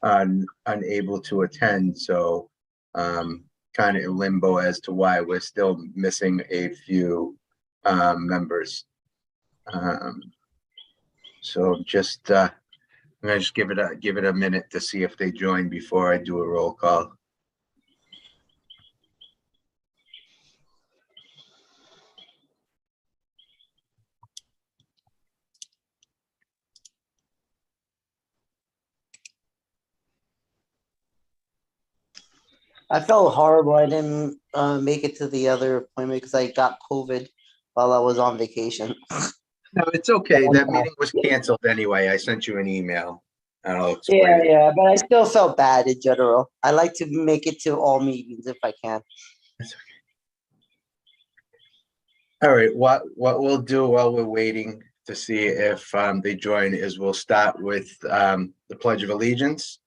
unable to attend, so kind of in limbo as to why we're still missing a few members. So just I'm gonna just give it a minute to see if they join before I do a roll call. I felt horrible. I didn't make it to the other appointment because I got COVID while I was on vacation. No, it's okay. That meeting was canceled anyway. I sent you an email. I'll explain Yeah, it. yeah, but I still felt bad in general. I like to make it to all meetings if I can. That's okay. All right. What we'll do while we're waiting to see if they join is we'll start with the Pledge of Allegiance.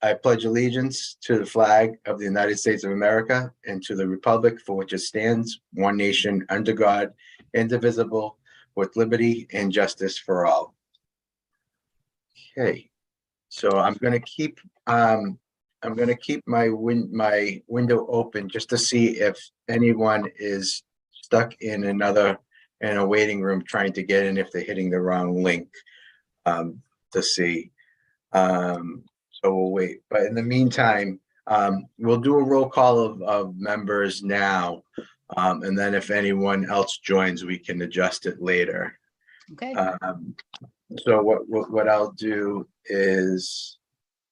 I pledge allegiance to the flag of the United States of America and to the republic for which it stands, one nation under God, indivisible, with liberty and justice for all. Okay, so I'm gonna keep my window open just to see if anyone is stuck in a waiting room trying to get in, if they're hitting the wrong link, to see. So we'll wait, but in the meantime, we'll do a roll call of members now. And then if anyone else joins, we can adjust it later. Okay. So what I'll do is,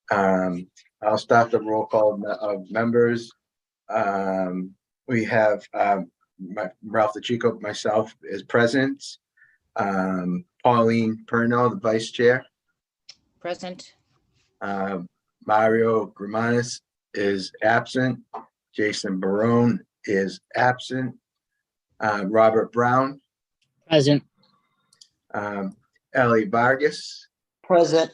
I'll start the roll call of members. We have Ralph DeChico, myself, is present. Pauline Perno, the vice chair. Present. Mario Grimanis is absent. Jason Barone is absent. Robert Brown. Present. Ellie Vargas. Present.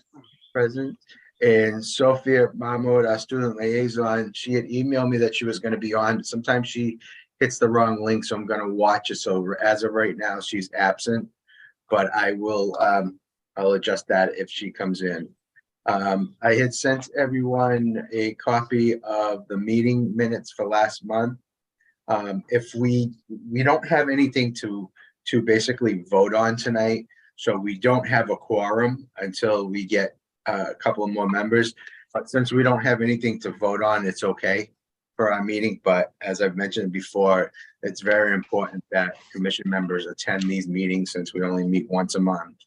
Present. And Sophia Mahmoud, our student liaison, she had emailed me that she was going to be on. Sometimes she hits the wrong link, so I'm going to watch it. So as of right now, she's absent, but I will, I'll adjust that if she comes in. I had sent everyone a copy of the meeting minutes for last month. If we don't have anything to basically vote on tonight, so we don't have a quorum until we get a couple of more members. But since we don't have anything to vote on, it's okay for our meeting. But as I've mentioned before, it's very important that commission members attend these meetings since we only meet once a month.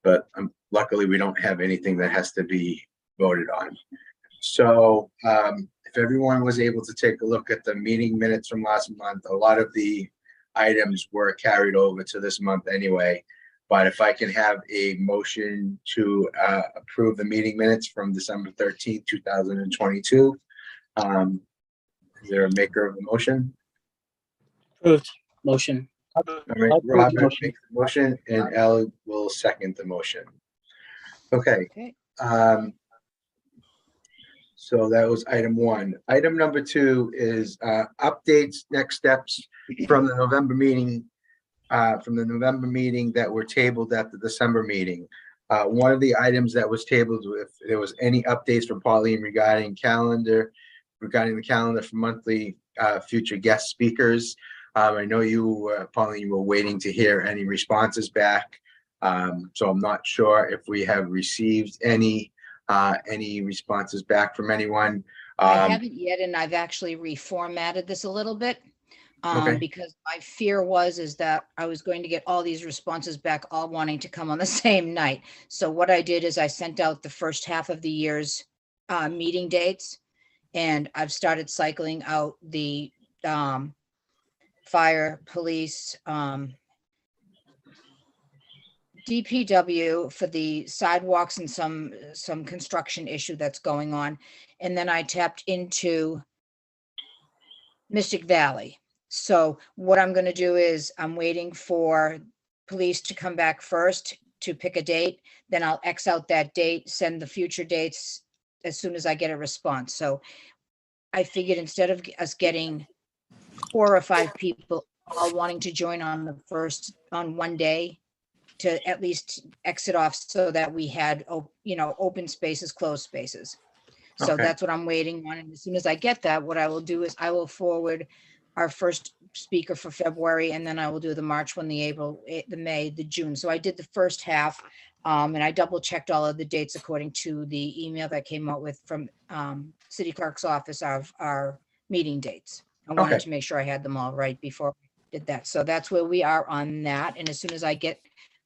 But luckily we don't have anything that has to be voted on. So if everyone was able to take a look at the meeting minutes from last month, a lot of the items were carried over to this month anyway. But if I can have a motion to approve the meeting minutes from December 13th, 2022. Is there a maker of the motion? Approved. Motion. All right, Robert makes the motion and Ellie will second the motion. Okay. Okay. So that was item one. Item number two is updates, next steps from the November meeting, that were tabled at the December meeting. One of the items that was tabled, if there was any updates from Pauline regarding the calendar for monthly future guest speakers. I know you, Pauline, you were waiting to hear any responses back. So I'm not sure if we have received any responses back from anyone. I haven't yet, and I've actually reformatted this a little bit. Okay. Because my fear is that I was going to get all these responses back, all wanting to come on the same night. So what I did is I sent out the first half of the year's meeting dates, and I've started cycling out the fire, police, DPW for the sidewalks and some construction issue that's going on. And then I tapped into Mystic Valley. So what I'm going to do is I'm waiting for police to come back first to pick a date. Then I'll X out that date, send the future dates as soon as I get a response. So I figured instead of us getting 4 or 5 people all wanting to join on one day, to at least exit off so that we had, open spaces, closed spaces. So Okay. that's what I'm waiting on. And as soon as I get that, what I will do is I will forward our first speaker for February, and then I will do the March one, the April, the May, the June. So I did the first half, and I double checked all of the dates according to the email that came out with from City Clerk's office of our meeting dates. I wanted Okay. to make sure I had them all right before I did that. So that's where we are on that. And as soon as I get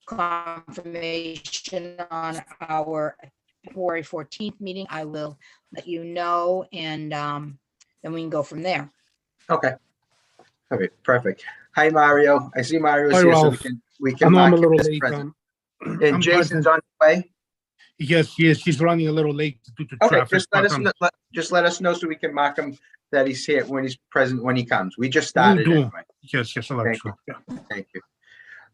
confirmation on our February 14th meeting, I will let you know, and then we can go from there. Okay. All right, perfect. Hi, Mario. I see Mario's Hi, here, so Ralph. we can I know I'm mark a him little as late. present. I'm And Jason's present. on the way? Yes, he's running a little late due to Okay, traffic. just let but, us know, just let us know so we can mark him that he's here when he's present, when he comes. We just Will started do. anyway. Yes, I'll let Thank you. Yeah. Thank you.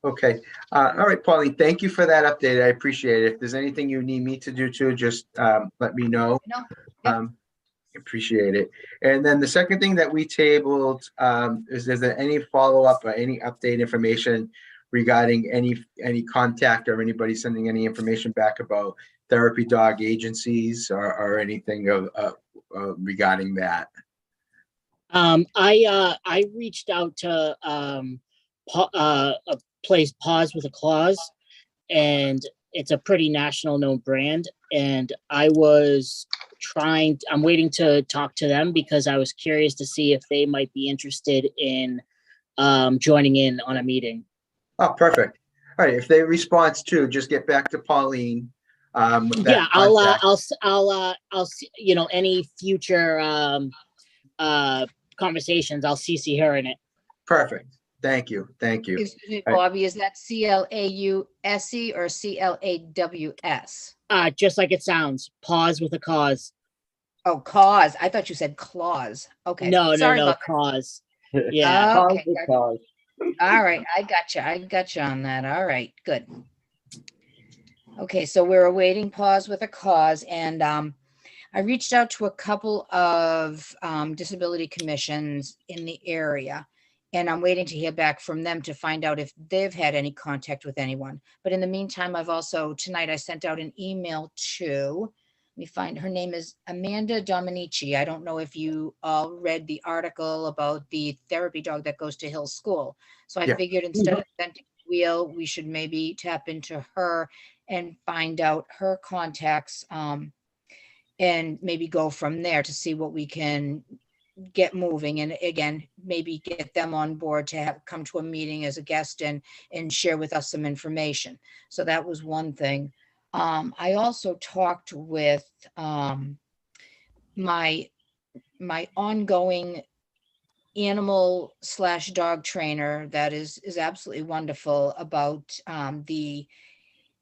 Okay, all right, Pauline, thank you for that update. I appreciate it. If there's anything you need me to do too, just let me know. No, yep. Appreciate it. And then the second thing that we tabled is there any follow-up or any update information regarding any contact or anybody sending any information back about therapy dog agencies or anything regarding that? I reached out to a place, Paws with a Clause, and it's a pretty national known brand. And I'm waiting to talk to them because I was curious to see if they might be interested in joining in on a meeting. Oh, perfect. All right, if they respond to, just get back to Pauline. With that Yeah, contact. I'll see, any future conversations, I'll CC her in it. Perfect. Thank you. Thank you. Excuse me, All right. Bobby, is that CLAUSE or CLAWS? Just like it sounds, Paws with a Cause. Oh, cause. I thought you said clause. Okay. No, Sorry no, about that. Cause. Yeah. Okay, Cause the gotcha. cause. All right, I got you on that. All right, good. Okay, so we're awaiting pause with a cause, and I reached out to a couple of disability commissions in the area, and I'm waiting to hear back from them to find out if they've had any contact with anyone. But in the meantime, tonight I sent out an email to, let me find, her name is Amanda Dominici. I don't know if you all read the article about the therapy dog that goes to Hill School. So I Yeah. figured instead of sending Wheel, we should maybe tap into her and find out her contacts, and maybe go from there to see what we can get moving. And again, maybe get them on board to come to a meeting as a guest and share with us some information. So that was one thing. I also talked with my ongoing animal / dog trainer that is absolutely wonderful about the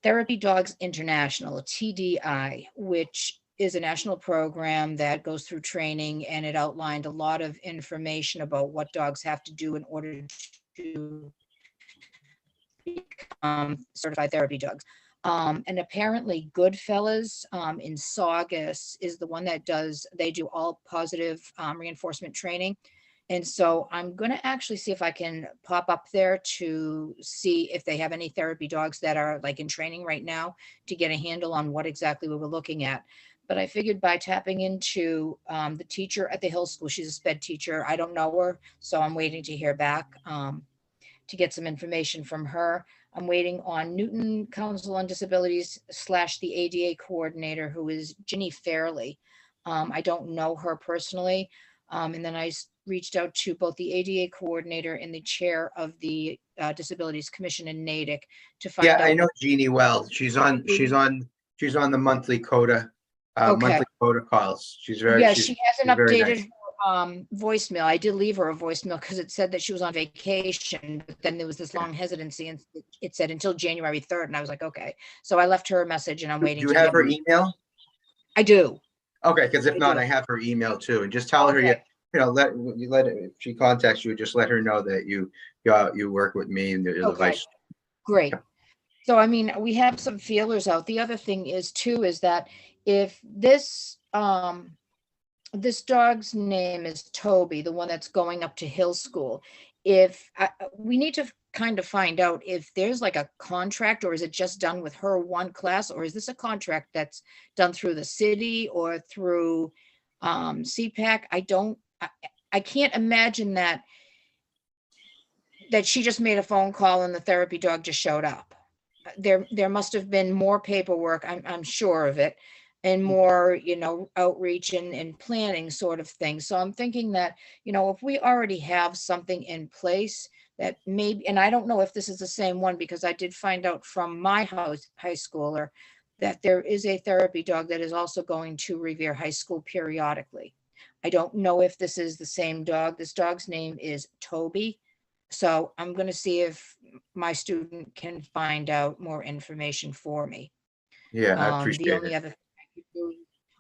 Therapy Dogs International, TDI, which is a national program that goes through training, and it outlined a lot of information about what dogs have to do in order to certified therapy dogs. And apparently Goodfellas in Saugus is the one that they do all positive reinforcement training. And so I'm going to actually see if I can pop up there to see if they have any therapy dogs that are like in training right now to get a handle on what exactly we were looking at. But I figured by tapping into the teacher at the Hill School, she's a sped teacher. I don't know her, so I'm waiting to hear back to get some information from her. I'm waiting on Newton Council on Disabilities / the ADA coordinator, who is Ginny Fairley. I don't know her personally. And then I reached out to both the ADA coordinator and the chair of the Disabilities Commission in Natick to find Yeah, out. I know Jeannie well. She's on the monthly monthly coda calls. She She hasn't very updated nice. her voicemail. I did leave her a voicemail because it said that she was on vacation, but then there was this long hesitancy, and it said until January 3rd, and I was like, okay. So I left her a message, and I'm waiting. Do you have her email? I do. Okay, because if I not, do. I have her email too, and just tell her Okay. if she contacts you, just let her know that you work with me and the Okay. vice. Great. So, I mean, we have some feelers out. The other thing is that if this dog's name is Toby, the one that's going up to Hill School, if we need to kind of find out if there's like a contract, or is it just done with her one class, or is this a contract that's done through the city or through CPAC? I can't imagine that she just made a phone call and the therapy dog just showed up. There must have been more paperwork, I'm sure of it, and more, outreach and planning sort of thing. So I'm thinking that, if we already have something in place that maybe, and I don't know if this is the same one, because I did find out from my high schooler that there is a therapy dog that is also going to Revere High School periodically. I don't know if this is the same dog. This dog's name is Toby. So I'm going to see if my student can find out more information for me. Yeah, I The appreciate only it. other thing I could do is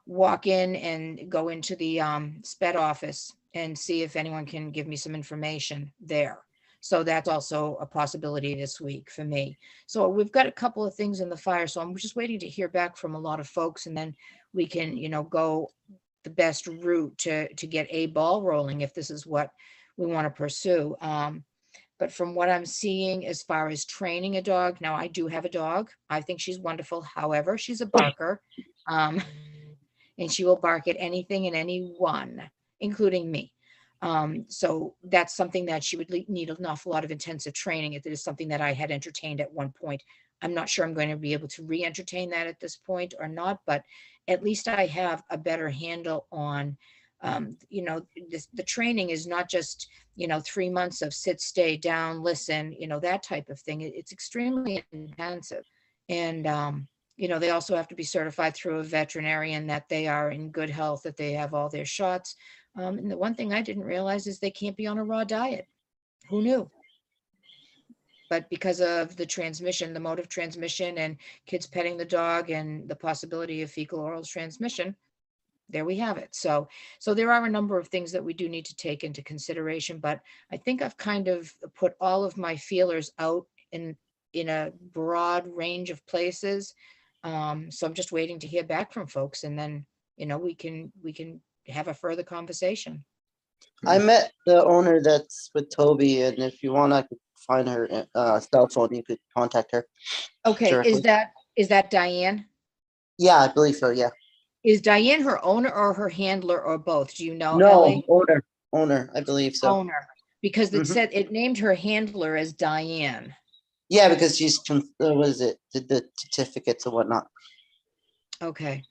walk in and go into the SPED office and see if anyone can give me some information there. So that's also a possibility this week for me. So we've got a couple of things in the fire. So I'm just waiting to hear back from a lot of folks, and then we can, go the best route to get a ball rolling if this is what we want to pursue. But from what I'm seeing as far as training a dog, now I do have a dog. I think she's wonderful. However, she's a barker. And she will bark at anything and anyone, including me. So that's something that she would need an awful lot of intensive training. It is something that I had entertained at one point. I'm not sure I'm going to be able to re-entertain that at this point or not, but at least I have a better handle on, the training is not just, 3 months of sit, stay down, listen, that type of thing. It's extremely intensive. And, they also have to be certified through a veterinarian that they are in good health, that they have all their shots. And the one thing I didn't realize is they can't be on a raw diet. Who knew? But because of the transmission, the mode of transmission, and kids petting the dog and the possibility of fecal oral transmission, there we have it. So there are a number of things that we do need to take into consideration, but I think I've kind of put all of my feelers out in a broad range of places. So I'm just waiting to hear back from folks, and then, we can have a further conversation. I met the owner that's with Toby, and if you want, I could find her cell phone. You could contact her. Okay, directly. is that Diane? Yeah, I believe so. Yeah. Is Diane her owner or her handler, or both? Do you know, No, Ellie? owner. I believe so. Owner, because it Mhm. said it named her handler as Diane. Yeah, because she's what is it? Did the certificates and whatnot. Okay,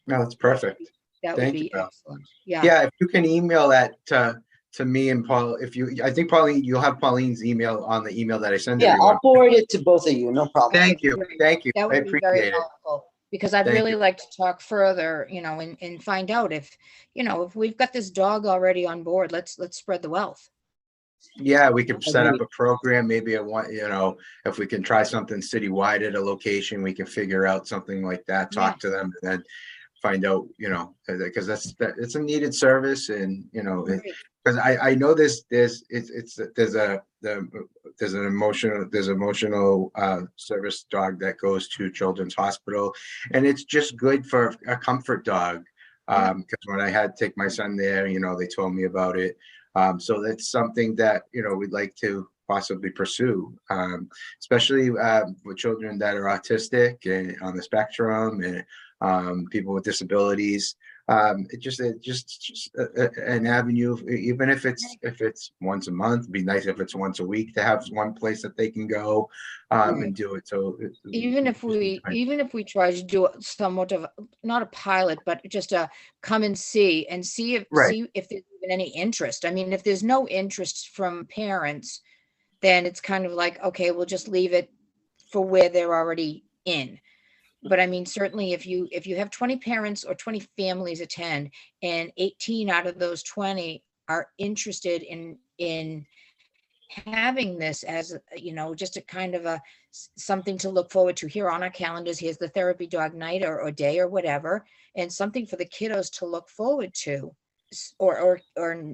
No, that's perfect. that would Thank you, be Bill. excellent. Yeah. Yeah, if you can email that to me and Paul, I think Pauline, you'll have Pauline's email on the email that I send Yeah, everyone. I'll forward it to both of you. No problem. Thank you. Great. Thank you. That I would be very appreciate it. helpful, because I'd Thank really you. like to talk further, and find out if, if we've got this dog already on board, let's spread the wealth. Yeah, we could set up Agreed. a program, maybe if we can try something citywide at a location, we can figure out something like that, talk to them, and then find out, because it's a needed service, and, Great. because I know there's an emotional service dog that goes to Children's Hospital, and it's just good for a comfort dog. Yeah. Because when I had to take my son there, they told me about it. So that's something that, we'd like to possibly pursue, especially with children that are autistic and on the spectrum, and people with disabilities. It just an avenue, even if it's once a month. It'd be nice if it's once a week to have one place that they can go and do it. So Even if we try to do somewhat of not a pilot, but just a come and see if Right. there's even any interest. I mean, if there's no interest from parents, then it's kind of like, okay, we'll just leave it for where they're already in. But I mean, certainly if you have 20 parents or 20 families attend, and 18 out of those 20 are interested in having this as, just a kind of something to look forward to here on our calendars. Here's the therapy dog night or day or whatever, and something for the kiddos to look forward to, or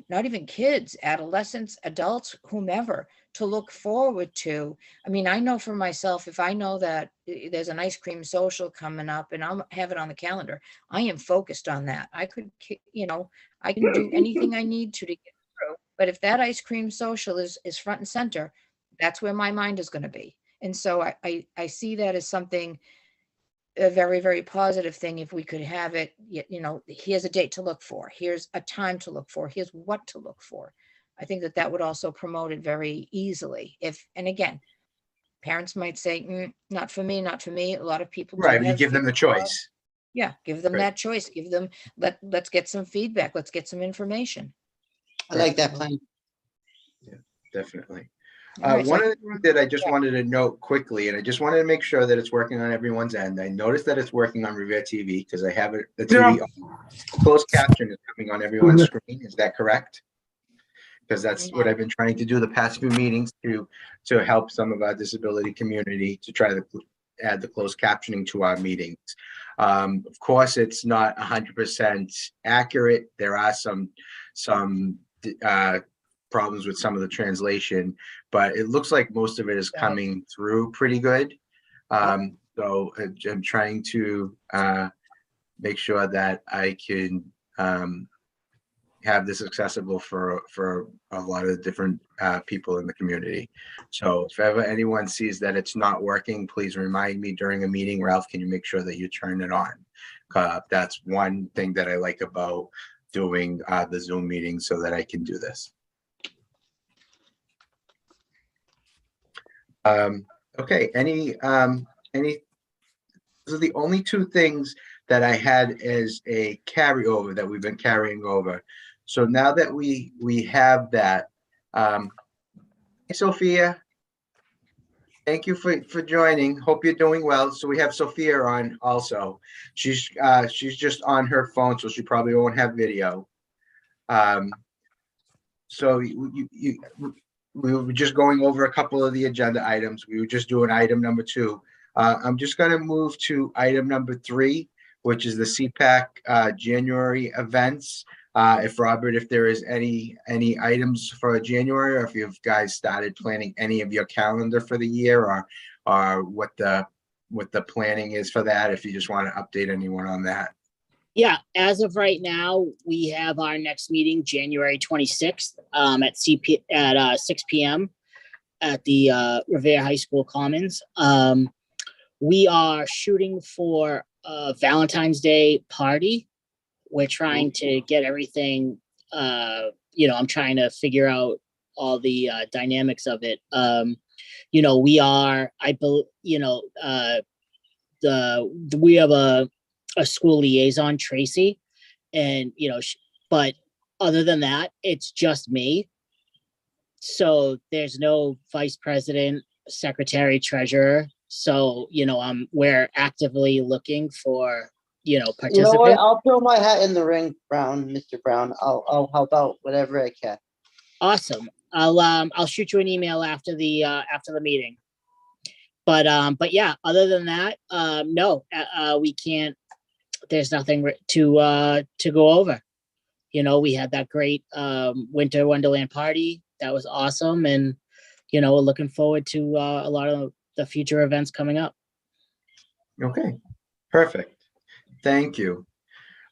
not even kids, adolescents, adults, whomever, to look forward to. I mean, I know for myself, if I know that there's an ice cream social coming up and I'll have it on the calendar, I am focused on that. I could, I can do anything I need to get through. But if that ice cream social is front and center, That's where my mind is going to be. And so I see that as something, a very, very positive thing. If we could have it, here's a date to look for, here's a time to look for, here's what to look for. I think that that would also promote it very easily. And again, parents might say, not for me, not for me. A lot of people do Right, you have give them the fear. choice. Yeah, give them Right. that choice. Give them, let's get some feedback. Let's get some information. I like that plan. Definitely. All right, so One of the things that I just wanted to note quickly, and I just wanted to make sure that it's working on everyone's end. I noticed that it's working on Revere TV because I have it, the TV closed caption is coming on everyone's screen. Is that correct? Because that's what I've been trying to do the past few meetings to help some of our disability community to try to add the closed captioning to our meetings. Of course, it's not 100% accurate. There are some problems with some of the translation, but it looks like most of it is coming through pretty good. So I'm trying to make sure that I can have this accessible for a lot of different people in the community. So if ever anyone sees that it's not working, please remind me during a meeting. Ralph, can you make sure that you turn it on? That's one thing that I like about doing the Zoom meeting so that I can do this. Okay, those are the only two things that I had as a carryover that we've been carrying over. So now that we have that, hey Sophia, thank you for joining. Hope you're doing well. So we have Sophia on also. She's just on her phone, so she probably won't have video. So we were just going over a couple of the agenda items. We were just doing item number 2. I'm just going to move to item number 3, which is the CPAC January events. If there is any items for January, or if you guys started planning any of your calendar for the year, or what the planning is for that, if you just want to update anyone on that. Yeah, as of right now, we have our next meeting January 26th at 6 p.m. at the Revere High School Commons. We are shooting for a Valentine's Day party. We're trying to get everything, I'm trying to figure out all the dynamics of it. We are, we have a school liaison, Tracy, and, but other than that, it's just me. So there's no vice president, secretary, treasurer. So, we're actively looking for, participants. You know what? I'll throw my hat in the ring, Mr. Brown. I'll help out whatever I can. Awesome. I'll shoot you an email after the meeting. But yeah, other than that, no, we can't. There's nothing to go over. We had that great Winter Wonderland party. That was awesome, and we're looking forward to a lot of the future events coming up. Okay, perfect. Thank you.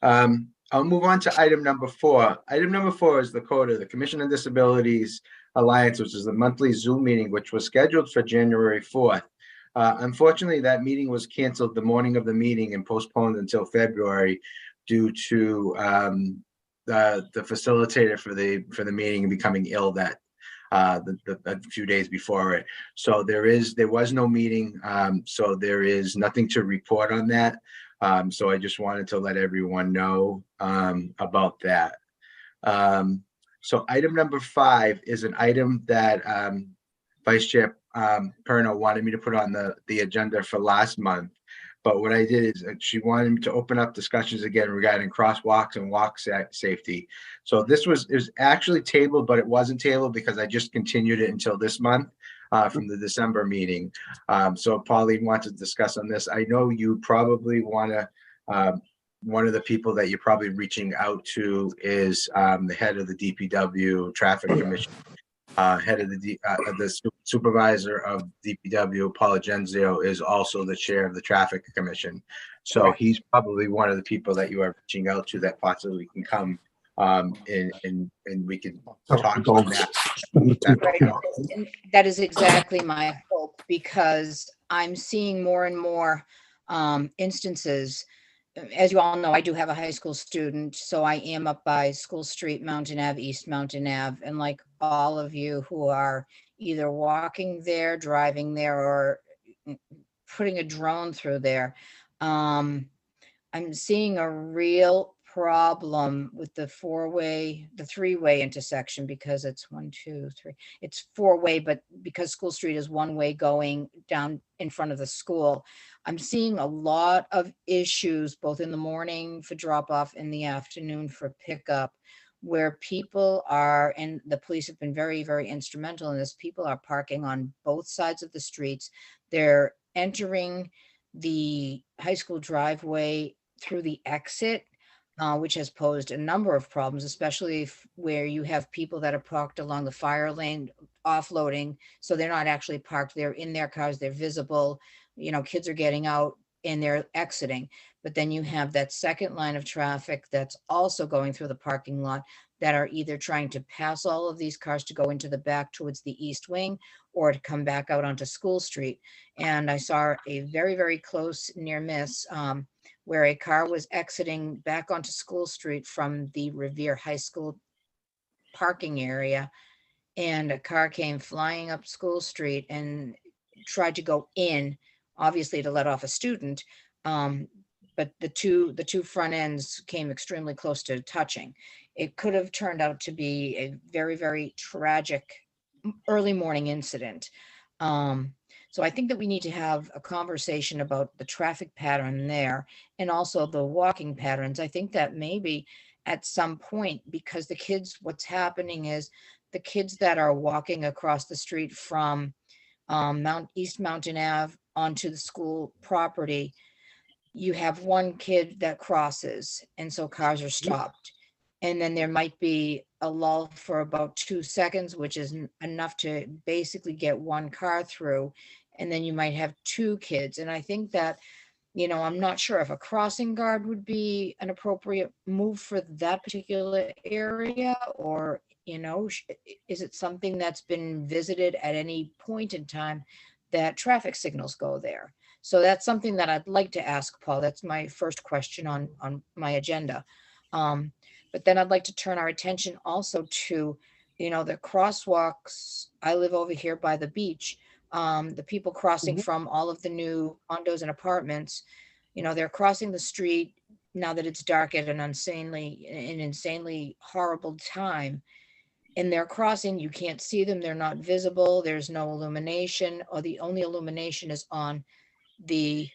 I'll move on to item number 4. Item number 4 is the CODA, the Commission on Disabilities Alliance, which is the monthly Zoom meeting, which was scheduled for January 4th. Unfortunately, that meeting was canceled the morning of the meeting and postponed until February due to the facilitator for the meeting becoming ill a few days before it. So there was no meeting. So there is nothing to report on that. So I just wanted to let everyone know about that. So item number 5 is an item that Vice Chair Perno wanted me to put on the agenda for last month. But what I did is she wanted me to open up discussions again regarding crosswalks and walk safety. So it was actually tabled, but it wasn't tabled because I just continued it until this month from the December meeting. So Pauline wants to discuss on this. I know you probably want to, one of the people that you're probably reaching out to is the head of the DPW Traffic Commission. Head of the supervisor of DPW, Paula Genzio, is also the chair of the Traffic Commission. So he's probably one of the people that you are reaching out to that possibly can come and we can talk on that. Right. And that is exactly my hope, because I'm seeing more and more instances. As you all know, I do have a high school student, so I am up by School Street, Mountain Ave, East Mountain Ave, and like all of you who are either walking there, driving there, or putting a drone through there, um, I'm seeing a real problem with the three-way intersection, because it's 1, 2, 3. It's four-way, but because School Street is one way going down in front of the school, I'm seeing a lot of issues both in the morning for drop off, in the afternoon for pickup, where people are, and the police have been very, very instrumental in this. People are parking on both sides of the streets. They're entering the high school driveway through the exit, which has posed a number of problems, especially where you have people that are parked along the fire lane offloading. So they're not actually parked, they're in their cars, they're visible. Kids are getting out and they're exiting. But then you have that second line of traffic that's also going through the parking lot, that are either trying to pass all of these cars to go into the back towards the east wing, or to come back out onto School Street. And I saw a very, very close near miss, where a car was exiting back onto School Street from the Revere High School parking area, and a car came flying up School Street and tried to go in, obviously to let off a student. But the two front ends came extremely close to touching. It could have turned out to be a very, very tragic early morning incident. So I think that we need to have a conversation about the traffic pattern there, and also the walking patterns. I think that maybe at some point, because what's happening is the kids that are walking across the street from East Mountain Ave onto the school property, you have one kid that crosses, and so cars are stopped. And then there might be a lull for about 2 seconds, which is enough to basically get one car through. And then you might have two kids. And I think that, I'm not sure if a crossing guard would be an appropriate move for that particular area, or, is it something that's been visited at any point in time that traffic signals go there? So that's something that I'd like to ask Paul. That's my first question on my agenda. But then I'd like to turn our attention also to, the crosswalks. I live over here by the beach. The people crossing from all of the new condos and apartments, they're crossing the street now that it's dark at an insanely horrible time. And they're crossing, you can't see them, they're not visible, there's no illumination, or the only illumination is on the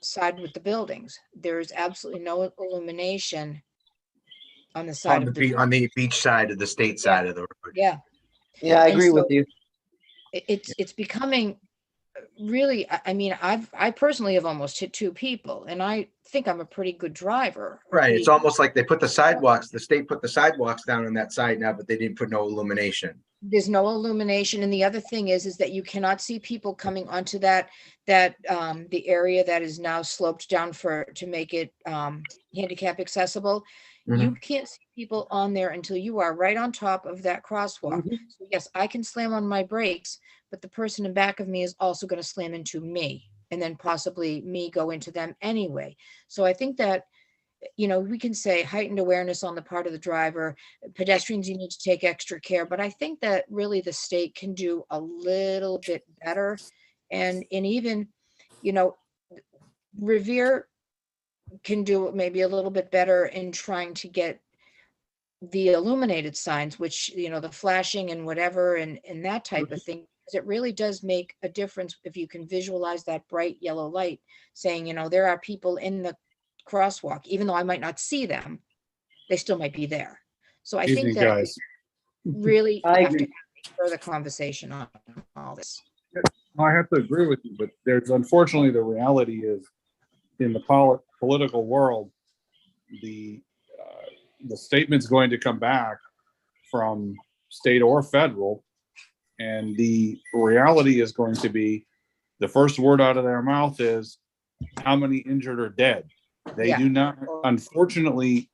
side with the buildings. There's absolutely no illumination on the side of the on the beach side of the state side of the road. yeah. Yeah, I And agree so with you. it's becoming really, I mean, I personally have almost hit two people, and I think I'm a pretty good driver. Right. It's almost like the state put the sidewalks down on that side now, but they didn't put no illumination. There's no illumination. And the other thing is that you cannot see people coming onto the area that is now sloped down to make it handicap accessible. You can't see people on there until you are right on top of that crosswalk. So yes, I can slam on my brakes, but the person in back of me is also going to slam into me, and then possibly me go into them anyway. So I think that, we can say heightened awareness on the part of the driver, pedestrians, you need to take extra care, but I think that really the state can do a little bit better. And even, Revere can do maybe a little bit better in trying to get the illuminated signs, which, the flashing and whatever, and that type of thing. Because it really does make a difference if you can visualize that bright yellow light saying, there are people in the crosswalk. Even though I might not see them, they still might be there. So I think Easy, that guys. we really I have to agree. have a further conversation on all this. I have to agree with you, but there's unfortunately the reality is in the political world, the statement's going to come back from state or federal, and the reality is going to be the first word out of their mouth is how many injured or dead. They Yeah. do not, unfortunately,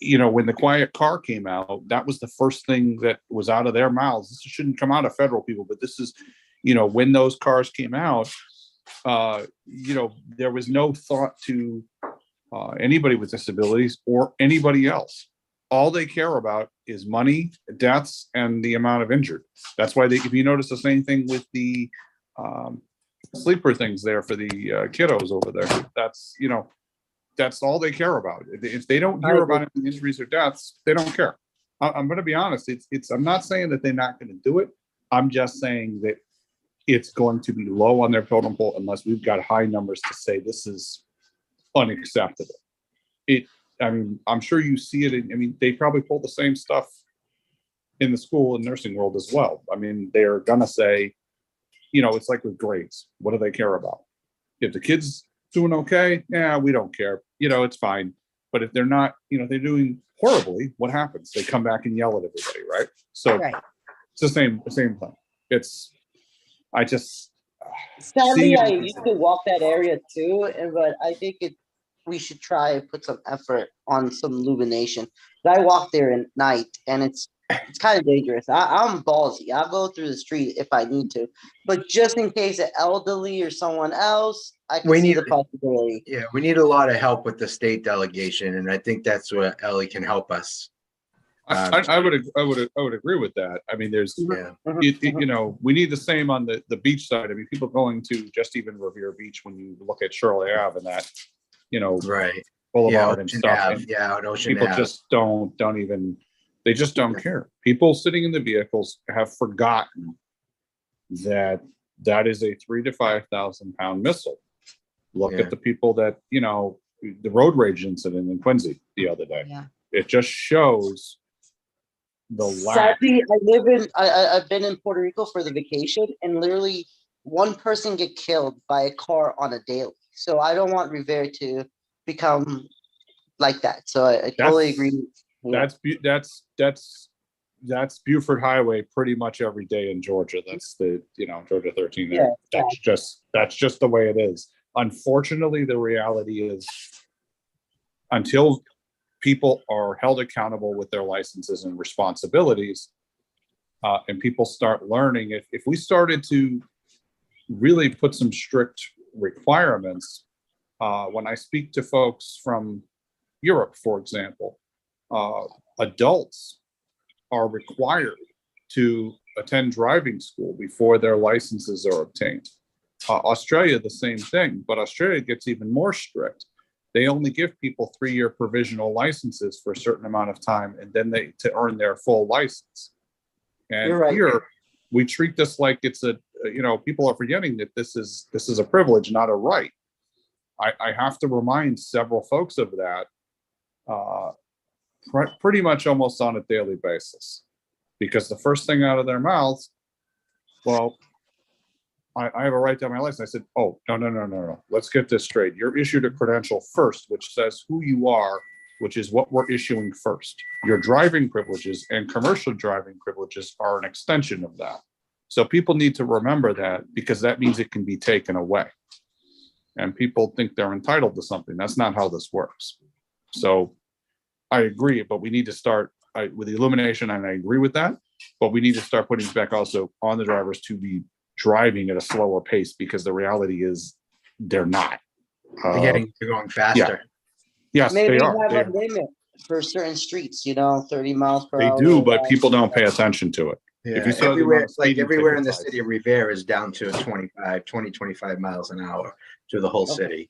when the quiet car came out, that was the first thing that was out of their mouths. This shouldn't come out of federal people, but this is, when those cars came out, there was no thought to anybody with disabilities or anybody else. All they care about is money, deaths, and the amount of injured. That's why if you notice the same thing with the sleeper things there for the kiddos over there, that's all they care about. If they don't hear about any injuries or deaths, they don't care. I'm going to be honest. I'm not saying that they're not going to do it. I'm just saying that it's going to be low on their totem pole unless we've got high numbers to say this is unacceptable. I'm sure you see it. They probably pull the same stuff in the school and nursing world as well. They're going to say, it's like with grades. What do they care about? If the kid's doing okay, we don't care. It's fine. But if they're not, they're doing horribly, what happens? They come back and yell at everybody, right? So Right. it's the same thing. Sadly, I used to walk that area too, but I think we should try and put some effort on some illumination. I walk there at night, and it's kind of dangerous. I'm ballsy. I'll go through the street if I need to, but just in case an elderly or someone else, I can see the possibility. Yeah, we need a lot of help with the state delegation, and I think that's where Ellie can help us. I would agree with that. There's, we need the same on the beach side. People going to just even Revere Beach, when you look at Shirley Ave and that, right, Boulevard and Ocean stuff. Ave, And yeah, Ocean people Ave. just don't even, they just don't care. People sitting in the vehicles have forgotten that is a 3,000 to 5,000 pound missile. Look at the people that, the road rage incident in Quincy the other day. Yeah. It just shows the lack. Sadly, I've been in Puerto Rico for the vacation, and literally one person get killed by a car on a daily. So I don't want Revere to become like that. So I totally agree. Yeah. That's Buford Highway pretty much every day in Georgia. That's the Georgia 13 there. Yeah, That's just the way it is. Unfortunately, the reality is, until people are held accountable with their licenses and responsibilities, and people start learning, if we started to really put some strict requirements, when I speak to folks from Europe, for example, adults are required to attend driving school before their licenses are obtained. Australia, the same thing, but Australia gets even more strict. They only give people 3-year provisional licenses for a certain amount of time, and then to earn their full license. And You're right. Here, we treat this like it's people are forgetting that this is a privilege, not a right. I have to remind several folks of that pretty much almost on a daily basis, because the first thing out of their mouths, well, I have a right to have my license. I said, oh, no. Let's get this straight. You're issued a credential first, which says who you are, which is what we're issuing first. Your driving privileges and commercial driving privileges are an extension of that. So people need to remember that, because that means it can be taken away. And people think they're entitled to something. That's not how this works. So I agree, but we need to start with the illumination, and I agree with that, but we need to start putting back also on the drivers to be driving at a slower pace, because the reality is they're not. They're going faster. Yes, Maybe they are. have a limit for certain streets, 30 miles per hour. They do, but people don't pay attention to it. Yeah, If you saw everywhere in the city of Revere is down to 25 miles an hour to the whole city.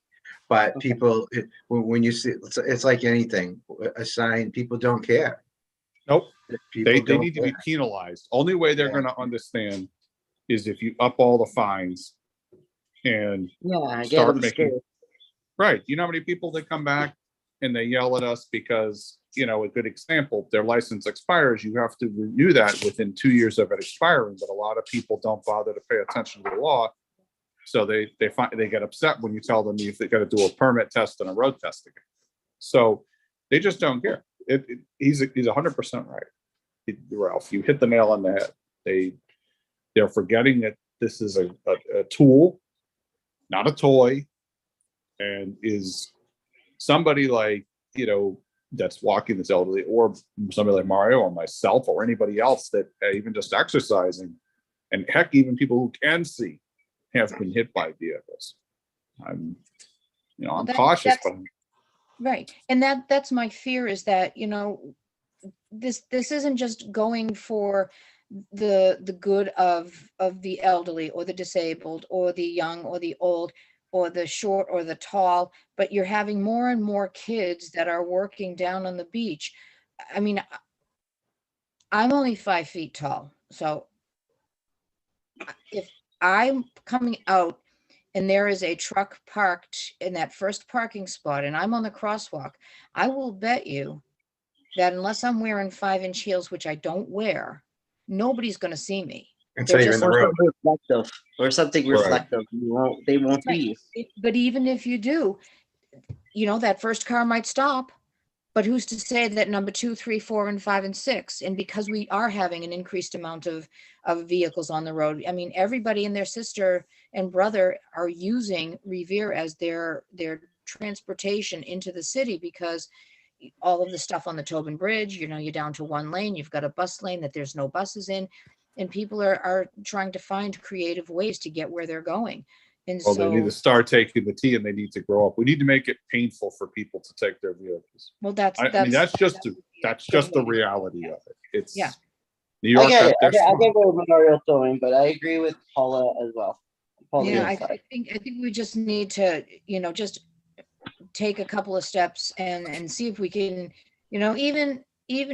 But people, when you see, it's like anything, a sign, people don't care. Nope. They Don't need to care. be penalized. Only way they're going to understand is if you up all the fines and start making. Right. You know how many people that come back and they yell at us because, a good example, their license expires. You have to renew that within 2 years of it expiring. But a lot of people don't bother to pay attention to the law. So they get upset when you tell them if they got to do a permit test and a road test again. So they just don't care. He's 100% right. Ralph, you hit the nail on the head. They're forgetting that this is a tool, not a toy, and is somebody like, that's walking that's elderly, or somebody like Mario or myself or anybody else that even just exercising, and heck, even people who can see have been hit by vehicles. I'm Well, I'm cautious, but right. And that's my fear, is that, this isn't just going for the good of the elderly or the disabled or the young or the old or the short or the tall, but you're having more and more kids that are working down on the beach. I mean, I'm only 5 feet tall, so if I'm coming out and there is a truck parked in that first parking spot and I'm on the crosswalk, I will bet you that unless I'm wearing 5-inch heels, which I don't wear, nobody's going to see me. Until you're in the Or road. something reflective, or something Right. reflective. They won't see you. But even if you do, that first car might stop. But who's to say that number 2, 3, 4, and 5, and 6? And because we are having an increased amount of vehicles on the road, I mean, everybody and their sister and brother are using Revere as their transportation into the city, because all of the stuff on the Tobin Bridge, you're down to one lane, you've got a bus lane that there's no buses in, and people are trying to find creative ways to get where they're going. And well, they need to so, start taking the T, and they need to grow up. We need to make it painful for people to take their vehicles. well, I mean, that's just the reality of it. It's Yeah. New York. I get it. I they're get where Memorial going, but I agree with Paula as well. Paula Yeah, is I right. think we just need to, just take a couple of steps and see if we can, even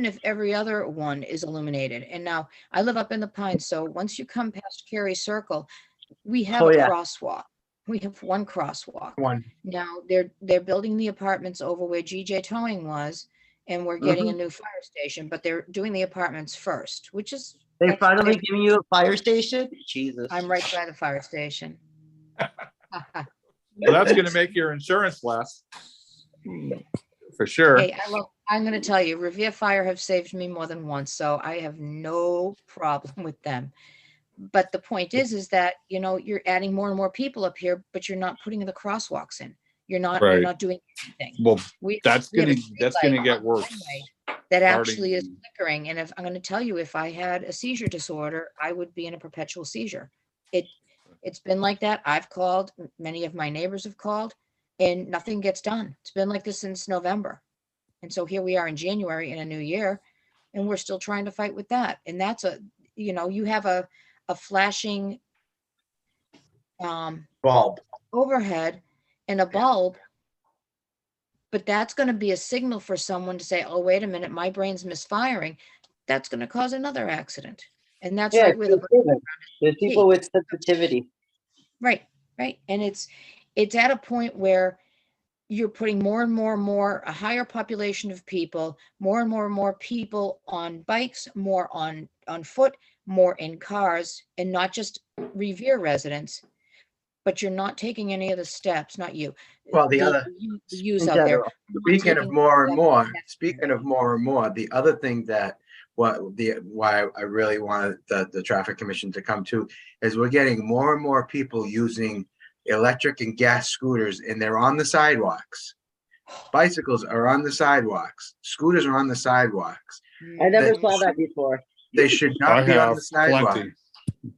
if every other one is illuminated. And now I live up in the Pines, so once you come past Cary Circle, we have Oh, a yeah. crosswalk. We have one crosswalk. One. Now they're building the apartments over where GJ Towing was, and we're getting a new fire station, but they're doing the apartments first, which is They finally giving you a fire station? Jesus. I'm right by the fire station. well, that's going to make your insurance less, for sure. Hey, I'm going to tell you, Revere Fire have saved me more than once, so I have no problem with them. But the point is that, you're adding more and more people up here, but you're not putting the crosswalks in. You're not doing anything. Well, We that's have a going street to light get on worse. the highway that actually is starting- flickering. And if I'm going to tell you, if I had a seizure disorder, I would be in a perpetual seizure. It's been like that. I've called, many of my neighbors have called, and nothing gets done. It's been like this since November. And so here we are in January in a new year, and we're still trying to fight with that. And that's you have a flashing Bulb. overhead and a bulb, but that's going to be a signal for someone to say, oh, wait a minute, my brain's misfiring. That's going to cause another accident. And that's right where there's people with sensitivity. Right. And it's at a point where you're putting more and more, a higher population of people, more and more people on bikes, more on foot, more in cars, and not just Revere residents, but you're not taking any of the steps, not you. Well, the other, use out there. speaking of more and more, the other thing that why I really wanted the traffic commission to come to is we're getting more and more people using electric and gas scooters, and they're on the sidewalks. Bicycles are on the sidewalks. Scooters are on the sidewalks. I never saw that before. They should not be on the sidewalks. Plenty.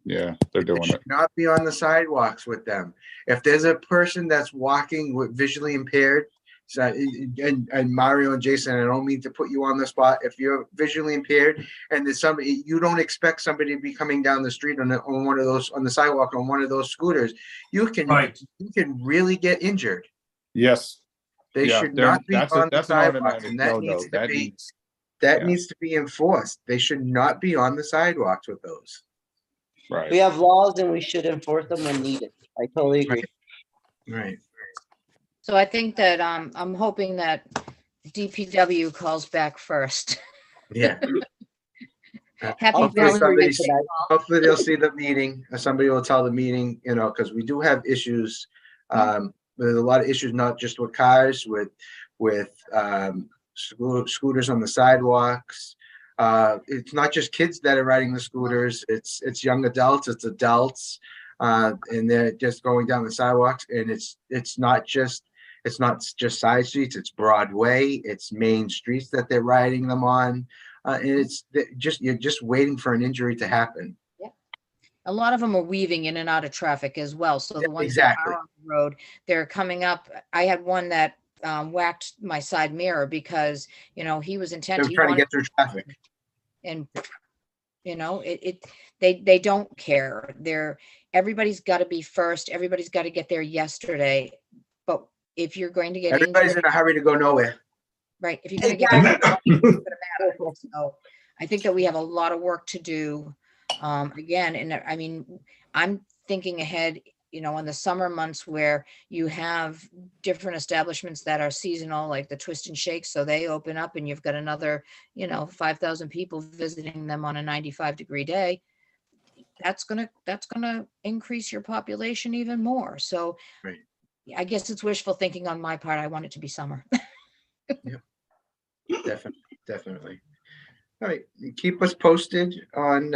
Yeah, they're doing It should not be on the sidewalks with them. If there's a person that's walking with visually impaired, so, and Mario and Jason, I don't mean to put you on the spot. If you're visually impaired and there's somebody, you don't expect somebody to be coming down the street on one of those, on the sidewalk on one of those scooters, you can really get injured. Yes. They should not be on the sidewalks, and that needs to be enforced. They should not be on the sidewalks with those. Right. We have laws and we should enforce them when needed. I totally agree. Right. So I think that I'm hoping that DPW calls back first. Yeah. Happy Hopefully Valentine's Day. hopefully they'll see the meeting, or somebody will tell the meeting, because we do have issues. There's a lot of issues, not just with cars, with scooters on the sidewalks. It's not just kids that are riding the scooters, it's young adults, it's adults, and they're just going down the sidewalks, and it's not just It's not just side streets, it's Broadway, it's main streets that they're riding them on. And you're just waiting for an injury to happen. A lot of them are weaving in and out of traffic as well. So the ones that Exactly. are on the road, they're coming up. I had one that whacked my side mirror because, he was intent. They're He trying to wanted, get through traffic. and they don't care. Everybody's got to be first. Everybody's got to get there yesterday. But if you're going to get Everybody's injured, in a hurry to go nowhere. right? If you're going to get injured, it's gonna matter. So I think that we have a lot of work to do. Again, and I mean, I'm thinking ahead, in the summer months where you have different establishments that are seasonal, like the Twist and Shake. So they open up and you've got another, 5,000 people visiting them on a 95-degree day. That's gonna increase your population even more. So Right. I guess it's wishful thinking on my part. I want it to be summer. Definitely. All right, keep us posted on,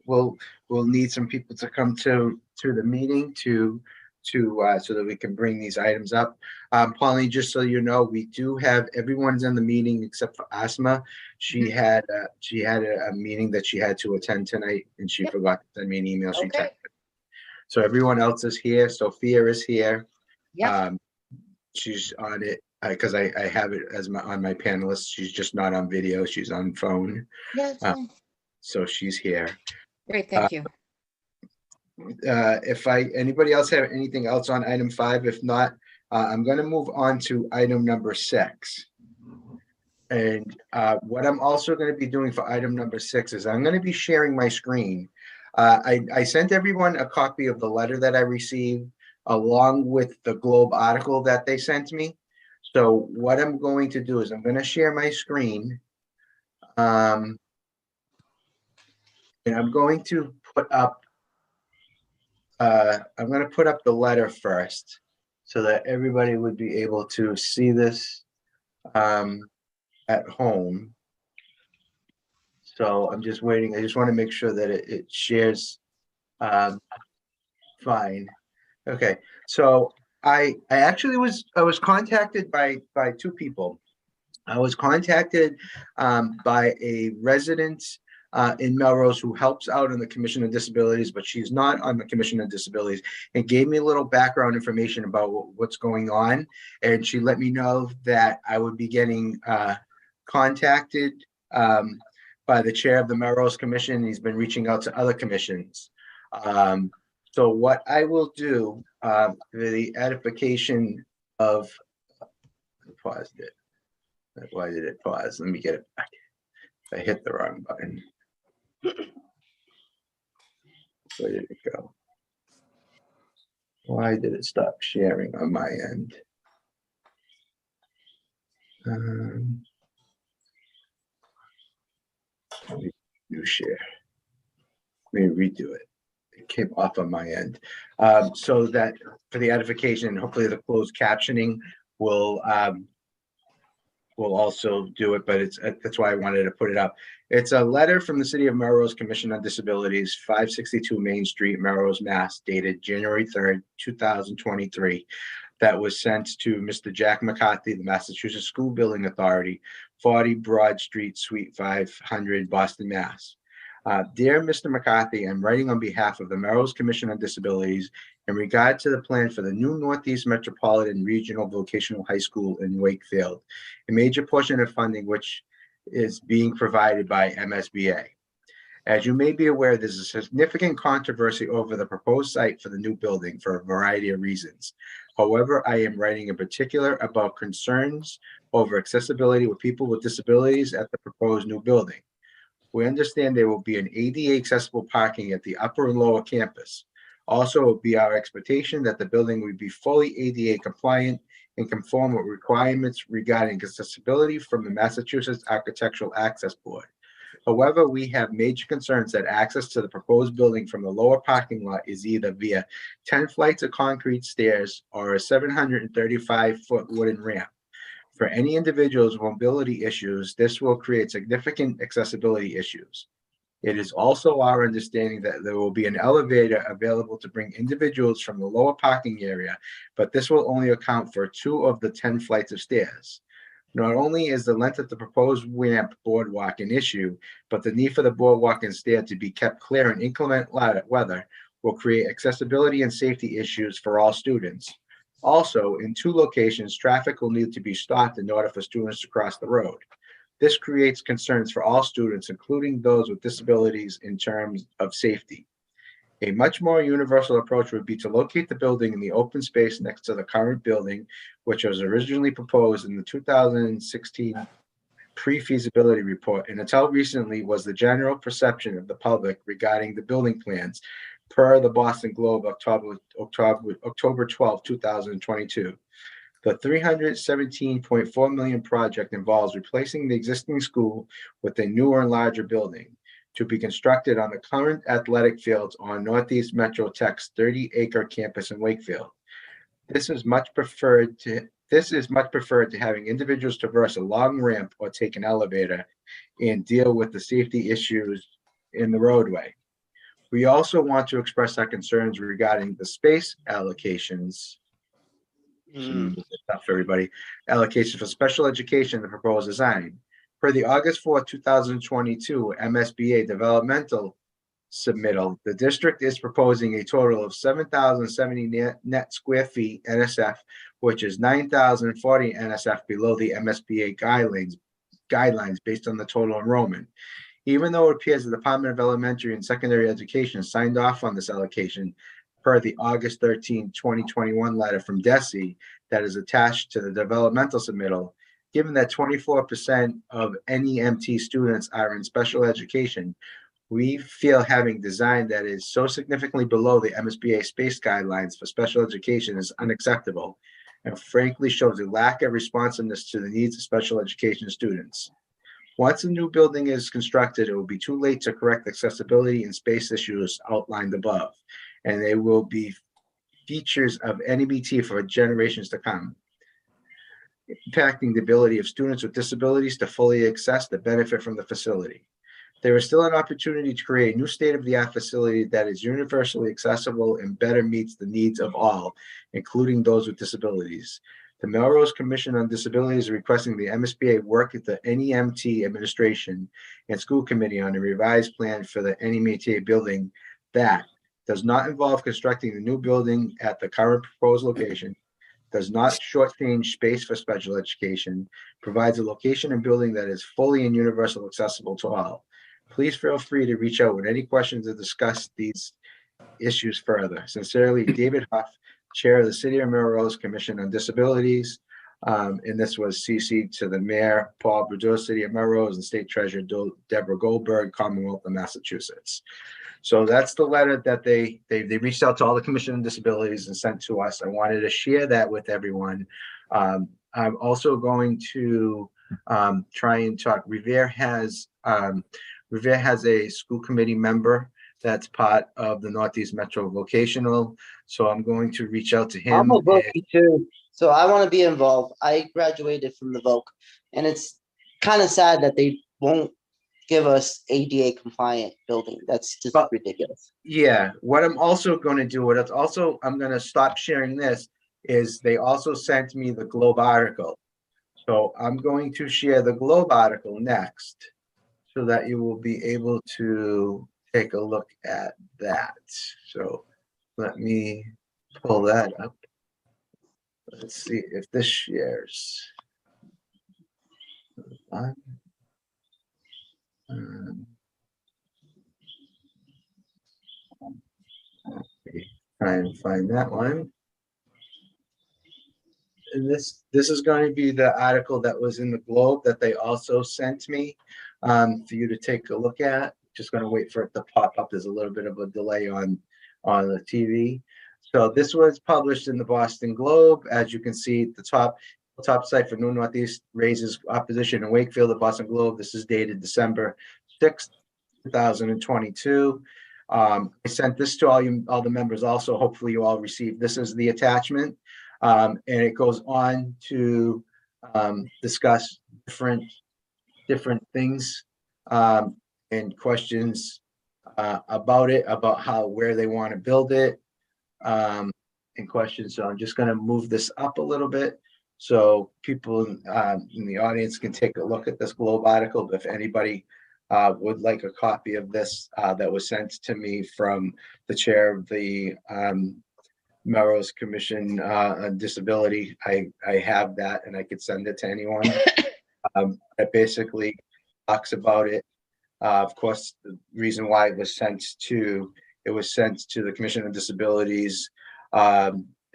we'll need some people to come to the meeting to so that we can bring these items up. Pauline, just so you know, we do have, everyone's in the meeting except for Asma. She had a meeting that she had to attend tonight, and she forgot to send me an email. She Okay. texted. So everyone else is here. Sophia is here. Yeah. She's on it because I have it as on my panelist. She's just not on video. She's on phone. Yeah. It's fine. So she's here. Great. Thank you. If anybody else have anything else on item 5, if not, I'm going to move on to item number 6. And what I'm also going to be doing for item number 6 is I'm going to be sharing my screen. I sent everyone a copy of the letter that I received along with the Globe article that they sent me. So what I'm going to do is I'm going to share my screen. And I'm going to put up the letter first so that everybody would be able to see this at home. So I'm just waiting. I just want to make sure that it shares fine. Okay, so I actually was contacted by 2 people. I was contacted by a resident in Melrose who helps out on the Commission on Disabilities, but she's not on the Commission on Disabilities, and gave me a little background information about what's going on. And she let me know that I would be getting contacted by the chair of the Melrose Commission. He's been reaching out to other commissions. So what I will do for the edification of, I paused it. Why did it pause? Let me get it back. I hit the wrong button. Where did it go? Why did it stop sharing on my end? Let me do share. Let me redo it. It came off on my end. So that for the edification, hopefully the closed captioning will also do it, but that's why I wanted to put it up. It's a letter from the City of Melrose Commission on Disabilities, 562 Main Street, Melrose, Mass, dated January 3rd, 2023, that was sent to Mr. Jack McCarthy, the Massachusetts School Building Authority, 40 Broad Street, Suite 500, Boston, Mass. Dear Mr. McCarthy, I'm writing on behalf of the Melrose Commission on Disabilities in regard to the plan for the new Northeast Metropolitan Regional Vocational High School in Wakefield, a major portion of funding which is being provided by MSBA. As you may be aware, there's a significant controversy over the proposed site for the new building for a variety of reasons. However, I am writing in particular about concerns over accessibility with people with disabilities at the proposed new building. We understand there will be an ADA accessible parking at the upper and lower campus. Also, it will be our expectation that the building will be fully ADA compliant and conform with requirements regarding accessibility from the Massachusetts Architectural Access Board. However, we have major concerns that access to the proposed building from the lower parking lot is either via 10 flights of concrete stairs or a 735-foot wooden ramp. For any individuals with mobility issues, this will create significant accessibility issues. It is also our understanding that there will be an elevator available to bring individuals from the lower parking area, but this will only account for 2 of the 10 flights of stairs. Not only is the length of the proposed ramp boardwalk an issue, but the need for the boardwalk and stair to be kept clear in inclement weather will create accessibility and safety issues for all students. Also, in 2 locations, traffic will need to be stopped in order for students to cross the road. This creates concerns for all students, including those with disabilities, in terms of safety. A much more universal approach would be to locate the building in the open space next to the current building, which was originally proposed in the 2016 pre-feasibility report, and until recently was the general perception of the public regarding the building plans, per the Boston Globe, October 12, 2022. The $317.4 million project involves replacing the existing school with a newer and larger building to be constructed on the current athletic fields on Northeast Metro Tech's 30-acre campus in Wakefield. This is much preferred to having individuals traverse a long ramp or take an elevator and deal with the safety issues in the roadway. We also want to express our concerns regarding the space allocations. Tough for everybody. Allocation for special education, the proposed design. Per the August 4, 2022 MSBA developmental submittal, the district is proposing a total of 7,070 net square feet NSF, which is 9,040 NSF below the MSBA guidelines based on the total enrollment. Even though it appears the Department of Elementary and Secondary Education signed off on this allocation per the August 13, 2021 letter from DESE that is attached to the developmental submittal, given that 24% of NEMT students are in special education, we feel having design that is so significantly below the MSBA space guidelines for special education is unacceptable and frankly shows a lack of responsiveness to the needs of special education students. Once a new building is constructed, it will be too late to correct accessibility and space issues outlined above, and they will be features of NEBT for generations to come, impacting the ability of students with disabilities to fully access the benefit from the facility. There is still an opportunity to create a new state-of-the-art facility that is universally accessible and better meets the needs of all, including those with disabilities. The Melrose Commission on Disabilities is requesting the MSBA work with the NEMT administration and school committee on a revised plan for the NEMT building that does not involve constructing the new building at the current proposed location, does not shortchange space for special education, provides a location and building that is fully and universal accessible to all. Please feel free to reach out with any questions to discuss these issues further. Sincerely, David Huff, Chair of the City of Melrose Commission on Disabilities. And this was CC'd to the Mayor, Paul Brodeur, City of Melrose, and State Treasurer Deborah Goldberg, Commonwealth of Massachusetts. So that's the letter that they reached out to all the Commission on Disabilities and sent to us. I wanted to share that with everyone. I'm also going to try and talk. Revere has a school committee member that's part of the Northeast Metro Vocational. So I'm going to reach out to him. I'm a Voc too, so I want to be involved. I graduated from the Voc, and it's kind of sad that they won't give us ADA compliant building. That's just ridiculous. Yeah, what I'm also going to do, I'm going to stop sharing this, is they also sent me the Globe article. So I'm going to share the Globe article next so that you will be able to take a look at that. So let me pull that up. Let's see if this shares. Try and find that one. And this is going to be the article that was in the Globe that they also sent me for you to take a look at. Just going to wait for it to pop up. There's a little bit of a delay on the TV. So this was published in the Boston Globe. As you can see, the top site for New Northeast raises opposition in Wakefield, the Boston Globe. This is dated December 6th, 2022. I sent this to all the members also. Hopefully you all received this as the attachment. And it goes on to discuss different things. and questions about it, about where they want to build it, and questions. So I'm just going to move this up a little bit so people in the audience can take a look at this Globe article. If anybody would like a copy of this that was sent to me from the chair of the Melrose Commission on Disability, I have that and I could send it to anyone. It basically talks about it. Of course, the reason why it was sent to the Commission on Disabilities.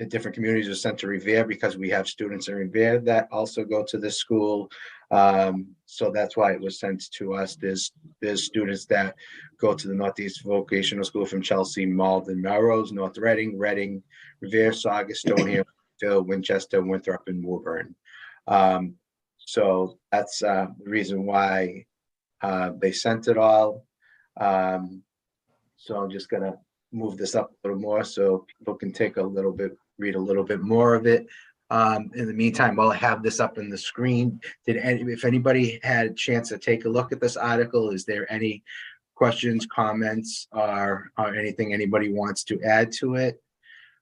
In different communities, was sent to Revere because we have students in Revere that also go to this school. So that's why it was sent to us. There's students that go to the Northeast Vocational School from Chelsea, Malden, Melrose, North Reading, Revere, Saugus, Stoneham, Phil, Winchester, Winthrop, and Woburn. So that's the reason why they sent it all. So I'm just gonna move this up a little more so people can read a little bit more of it. In the meantime, I'll have this up in the screen. If anybody had a chance to take a look at this article, is there any questions, comments, or anything anybody wants to add to it?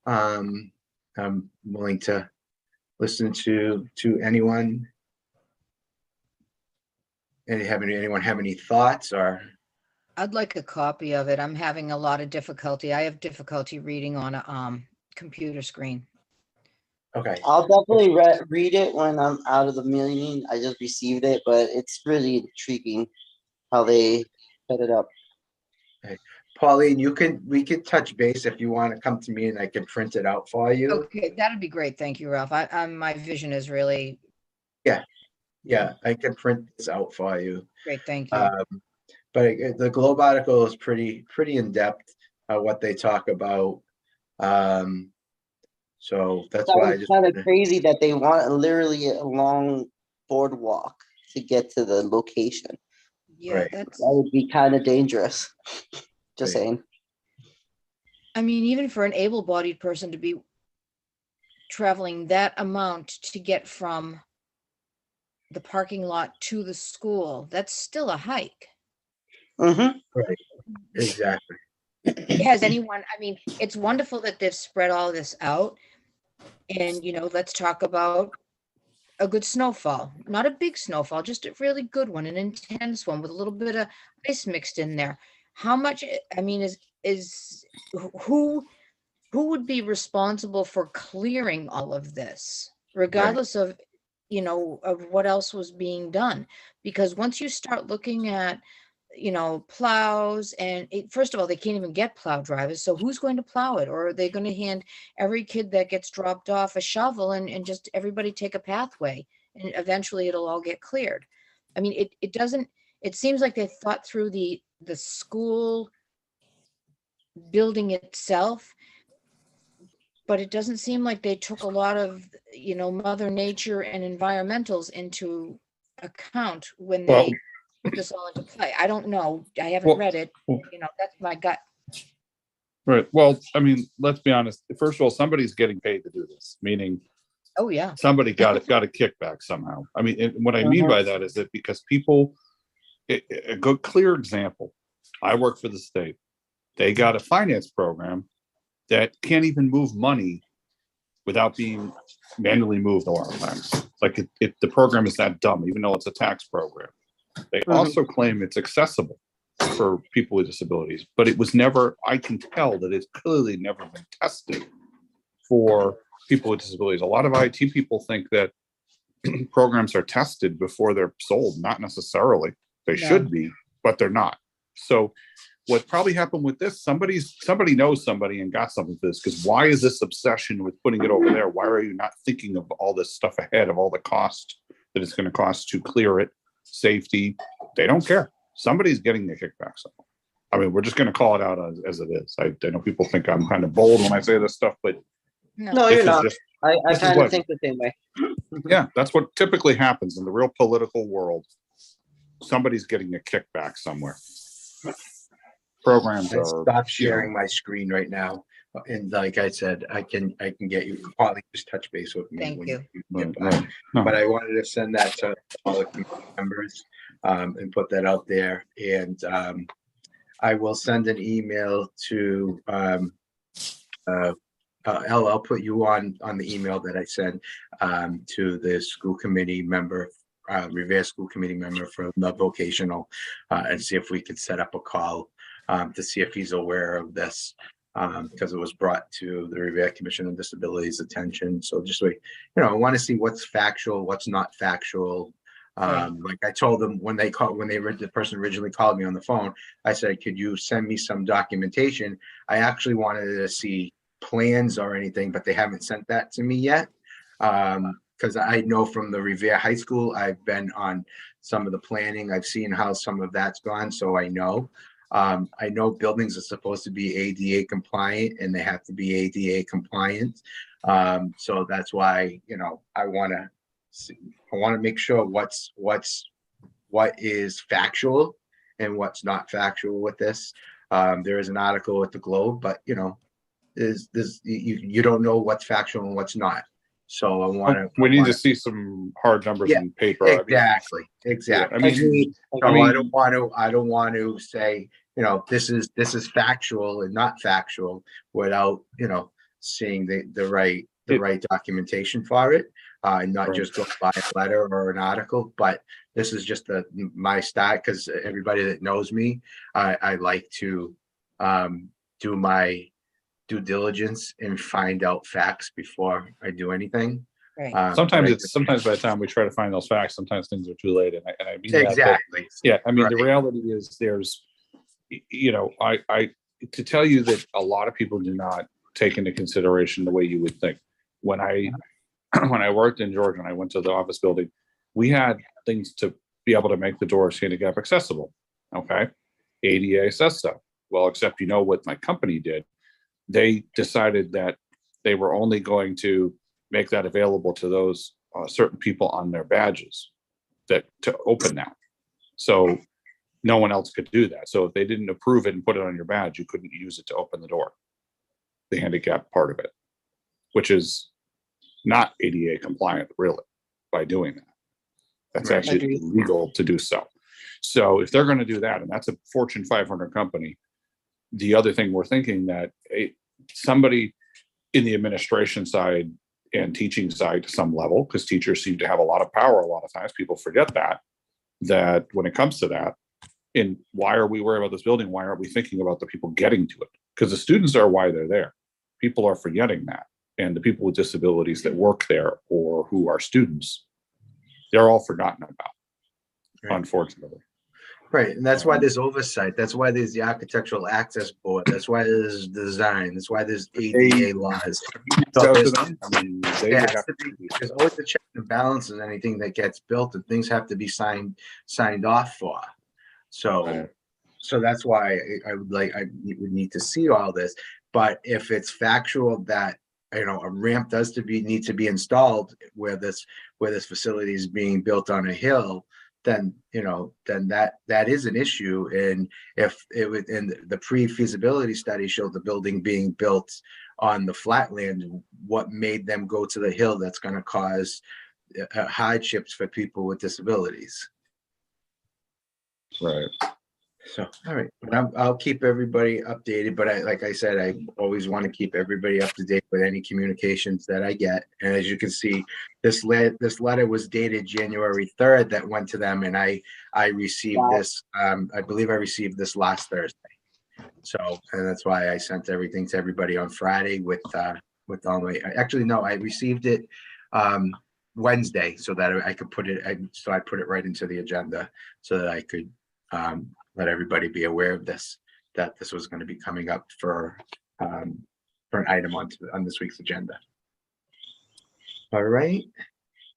I'm willing to listen to anyone. Anyone have any thoughts or? I'd like a copy of it. I'm having a lot of difficulty. I have difficulty reading on a computer screen. Okay. I'll definitely read it when I'm out of the meeting. I just received it, but it's really intriguing how they set it up. Okay. Pauline, we could touch base if you want to come to me and I can print it out for you. Okay, that'd be great. Thank you, Ralph. My vision is really Yeah, I can print this out for you. great. Thank you. But the Globe article is pretty in depth, what they talk about. So that's why I just kind of crazy that they want literally a long boardwalk to get to the location. Yeah, right. that's. That would be kind of dangerous. Just Right. saying. I mean, even for an able-bodied person to be traveling that amount to get from the parking lot to the school, that's still a hike. Mm-hmm. Right. Exactly. Has anyone, I mean, it's wonderful that they've spread all this out. And, let's talk about a good snowfall, not a big snowfall, just a really good one, an intense one with a little bit of ice mixed in there. How much, I mean, is who would be responsible for clearing all of this, regardless of, of what else was being done? Because once you start looking at, plows and first of all, they can't even get plow drivers. So who's going to plow it? Or are they going to hand every kid that gets dropped off a shovel and just everybody take a pathway and eventually it'll all get cleared? I mean, it seems like they thought through the school building itself, but it doesn't seem like they took a lot of, Mother Nature and environmentals into account when they put this all into play. I don't know. I haven't read it. That's my gut. Right. Well, I mean, let's be honest. First of all, somebody's getting paid to do this, meaning Oh yeah. somebody got a kickback somehow. I mean, and what I mean by that is that because people, a good clear example, I work for the state. They got a finance program that can't even move money without being manually moved a lot of times. Like the program is that dumb, even though it's a tax program. They also claim it's accessible for people with disabilities, but it was never, I can tell that it's clearly never been tested for people with disabilities. A lot of IT people think that programs are tested before they're sold. Not necessarily. They should be, but they're not. So what probably happened with this, somebody knows somebody and got something for this, because why is this obsession with putting it over there? Why are you not thinking of all this stuff ahead, of all the cost that it's going to cost to clear it, safety? They don't care. Somebody's getting the kickback. I mean, we're just going to call it out as it is. I know people think I'm kind of bold when I say this stuff, but No, you're not. I kind of think the same way. Yeah, that's what typically happens in the real political world. Somebody's getting a kickback somewhere. Programs are. Stop sharing my screen right now. And like I said, I can get you, probably just touch base with me. Thank you. But I wanted to send that to all the community members. and put that out there. And I will send an email to I'll put you on the email that I send to the school committee member, Revere School Committee member for the vocational, and see if we could set up a call to see if he's aware of this, because it was brought to the Revere Commission on Disabilities attention. So just like, I want to see what's factual, what's not factual. Like I told them when the person originally called me on the phone, I said, could you send me some documentation? I actually wanted to see plans or anything, but they haven't sent that to me yet. Because I know from the Revere High School, I've been on some of the planning. I've seen how some of that's gone, so I know. I know buildings are supposed to be ADA compliant, and they have to be ADA compliant. So that's why, I want to make sure what is factual and what's not factual with this. There is an article with the Globe, but you don't know what's factual and what's not. So I want to. We need to see some hard numbers in paper. Exactly. I Agreed. So I don't want to say, this is factual and not factual without, seeing the right documentation for it. And not just go by a letter or an article, but this is just my style, because everybody that knows me, I like to do my due diligence and find out facts before I do anything. Right. Sometimes by the time we try to find those facts, sometimes things are too late. And I mean exactly. I mean, Right. The reality is there's, I to tell you that a lot of people do not take into consideration the way you would think. When I worked in Georgia and I went to the office building, we had things to be able to make the doors handicap accessible. Okay. ADA says so. Well, except what my company did. They decided that they were only going to make that available to those certain people on their badges to open that. So no one else could do that. So if they didn't approve it and put it on your badge, you couldn't use it to open the door, the handicap part of it, which is not ADA compliant really by doing that. That's Right. actually illegal to do so. So if they're going to do that, and that's a Fortune 500 company, the other thing we're thinking that somebody in the administration side and teaching side to some level, because teachers seem to have a lot of power a lot of times, people forget that when it comes to that, and why are we worried about this building? Why aren't we thinking about the people getting to it? Because the students are why they're there. People are forgetting that. And the people with disabilities that work there or who are students, they're all forgotten about, unfortunately. Right, and that's why there's oversight. That's why there's the Architectural Access Board. That's why there's design. That's why there's ADA laws. So there's always a check and balance in anything that gets built, and things have to be signed off for. So that's why I would need to see all this. But if it's factual that a ramp need to be installed where this facility is being built on a hill, then that is an issue. And if it would, and the pre-feasibility study showed the building being built on the flatland, what made them go to the hill that's going to cause hardships for people with disabilities? Right. So, all right, I'll keep everybody updated, but like I said, I always want to keep everybody up to date with any communications that I get. And as you can see, this letter was dated January 3rd that went to them, and I received this. I believe I received this last Thursday. So, and that's why I sent everything to everybody on Friday with all my. Actually, no, I received it Wednesday so that I could put it. I put it right into the agenda so that I could. Let everybody be aware of this, that this was going to be coming up for an item on this week's agenda. All right.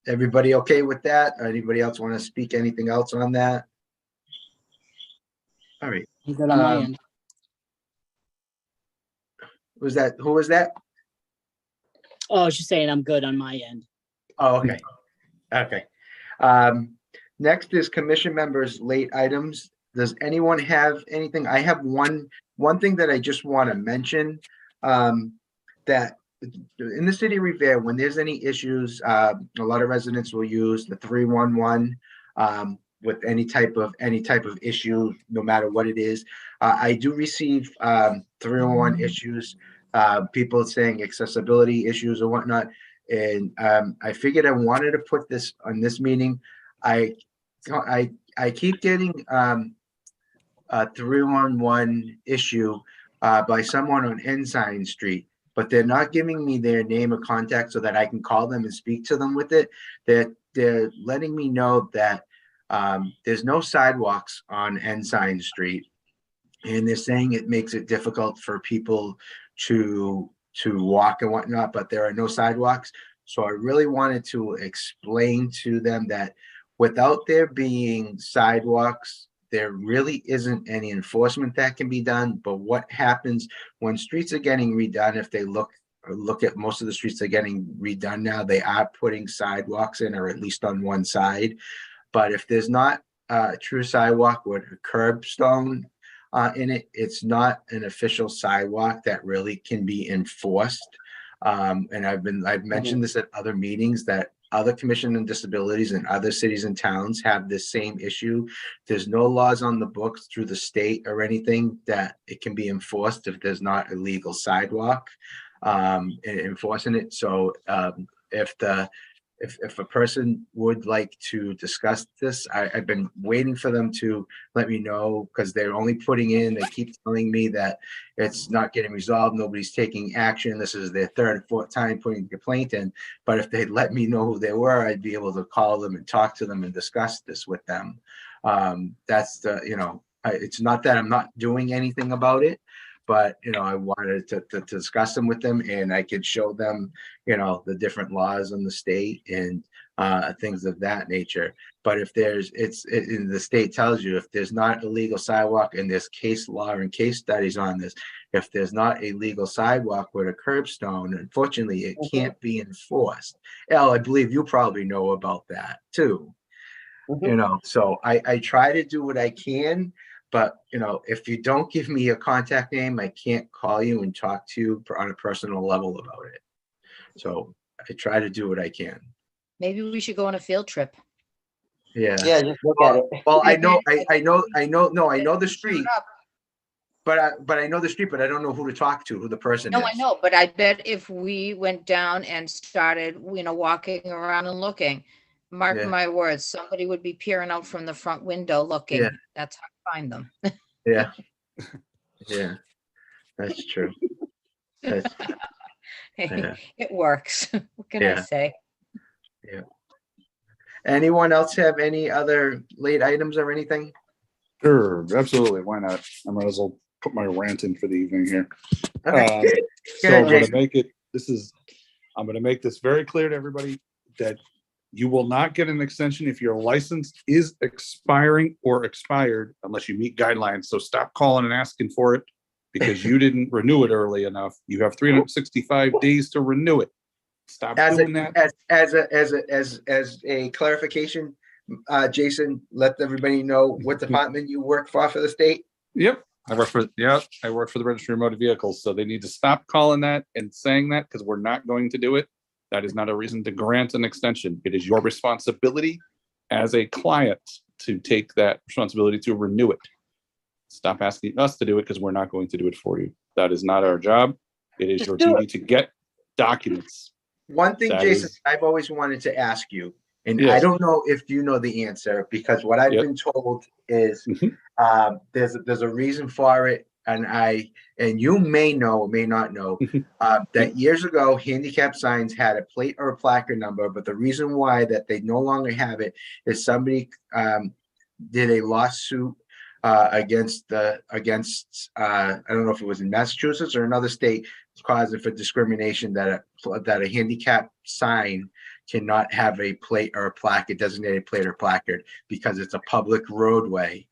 Everybody okay with that? Anybody else want to speak anything else on that? All right. Good on my end. Who was that? Oh, I was just saying I'm good on my end. Oh, okay. Okay. Next is commission members' late items. Does anyone have anything? I have one thing that I just want to mention, that in the city of Revere, when there's any issues, a lot of residents will use the 311. with any type of issue, no matter what it is. I do receive 301 issues, people saying accessibility issues or whatnot. And I figured I wanted to put this on this meeting. I keep getting a 311 issue by someone on Ensign Street, but they're not giving me their name or contact so that I can call them and speak to them with it. They're letting me know that there's no sidewalks on Ensign Street, and they're saying it makes it difficult for people to walk and whatnot, but there are no sidewalks. So I really wanted to explain to them that without there being sidewalks, there really isn't any enforcement that can be done. But what happens when streets are getting redone, if they look at most of the streets that are getting redone now, they are putting sidewalks in, or at least on one side. But if there's not a true sidewalk with a curbstone in it, it's not an official sidewalk that really can be enforced. And I've mentioned this at other meetings, that other commission on disabilities in other cities and towns have this same issue. There's no laws on the books through the state or anything that it can be enforced if there's not a legal sidewalk enforcing it. So if a person would like to discuss this, I've been waiting for them to let me know, because they're only putting in, they keep telling me that it's not getting resolved, nobody's taking action. This is their third or fourth time putting a complaint in. But if they'd let me know who they were, I'd be able to call them and talk to them and discuss this with them. That's the, it's not that I'm not doing anything about it, but I wanted to discuss them with them, and I could show them, the different laws in the state and things of that nature. But if the state tells you, if there's not a legal sidewalk, and there's case law and case studies on this, if there's not a legal sidewalk with a curbstone, unfortunately, it can't be enforced. Elle, I believe you probably know about that too. So I try to do what I can. But, if you don't give me a contact name, I can't call you and talk to you on a personal level about it. So I try to do what I can. Maybe we should go on a field trip. Yeah. Yeah, just look at it. Well, I know the street, Showed up. but I know the street, but I don't know who to talk to, who the person No, is. I know, but I bet if we went down and started, walking around and looking, mark Yeah. my words, somebody would be peering out from the front window looking. Yeah. That's how I find them. Yeah. Yeah. That's true. That's true. Yeah. It works. What can I Yeah. say? Yeah. Anyone else have any other late items or anything? Sure, absolutely. Why not? I might as well put my rant in for the evening here. Okay. So ahead, I'm going to Jason. make it. I'm going to make this very clear to everybody that you will not get an extension if your license is expiring or expired unless you meet guidelines. So stop calling and asking for it because you didn't renew it early enough. You have 365 days to renew it. Stop doing that. As a clarification, Jason, let everybody know what department you work for the state. Yep. I work for the Registry of Motor Vehicles. So they need to stop calling that and saying that, because we're not going to do it. That is not a reason to grant an extension. It is your responsibility as a client to take that responsibility to renew it. Stop asking us to do it, because we're not going to do it for you. That is not our job. It is your duty to get documents. One thing, That Jason, is- I've always wanted to ask you, and Yes. I don't know if you know the answer, because what I've Yep. been told is Mhm. there's a reason for it, and you may know or may not know that years ago handicap signs had a plate or a placard number, but the reason why that they no longer have it is somebody did a lawsuit against I don't know if it was in Massachusetts or another state, causing for discrimination that a handicap sign cannot have a plate or a placard, designated plate or placard, because it's a public roadway,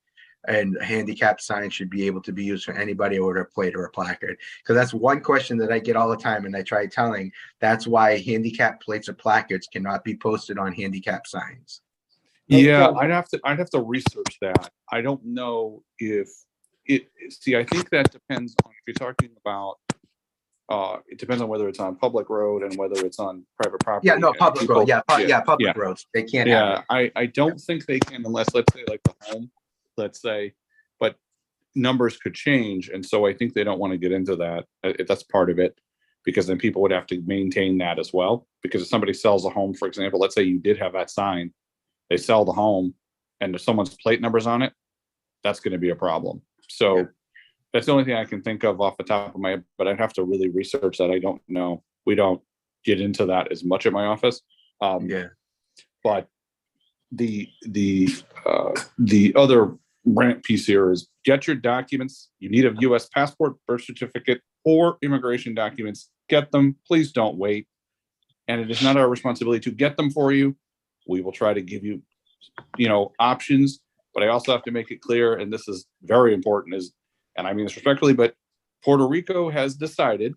and a handicap sign should be able to be used for anybody with a plate or a placard. Because that's one question that I get all the time, and I try telling, that's why handicap plates or placards cannot be posted on handicap signs. Yeah, I'd have to research that. I don't know if see, I think that depends on if you're talking about It depends on whether it's on public road and whether it's on private property. Yeah, no, and public people- road, yeah, public yeah. roads, they can't have Yeah, it. I don't think they can unless, let's say, like the home, let's say, but numbers could change. And so I think they don't want to get into that. That's part of it, because then people would have to maintain that as well. Because if somebody sells a home, for example, let's say you did have that sign, they sell the home and there's someone's plate numbers on it, that's going to be a problem. So Yeah. that's the only thing I can think of off the top of my head, but I'd have to really research that. I don't know. We don't get into that as much at my office. Yeah, But the other rant piece here is get your documents. You need a US passport, birth certificate, or immigration documents. Get them. Please don't wait. And it is not our responsibility to get them for you. We will try to give you, options, but I also have to make it clear, and this is very important, and I mean this respectfully, but Puerto Rico has decided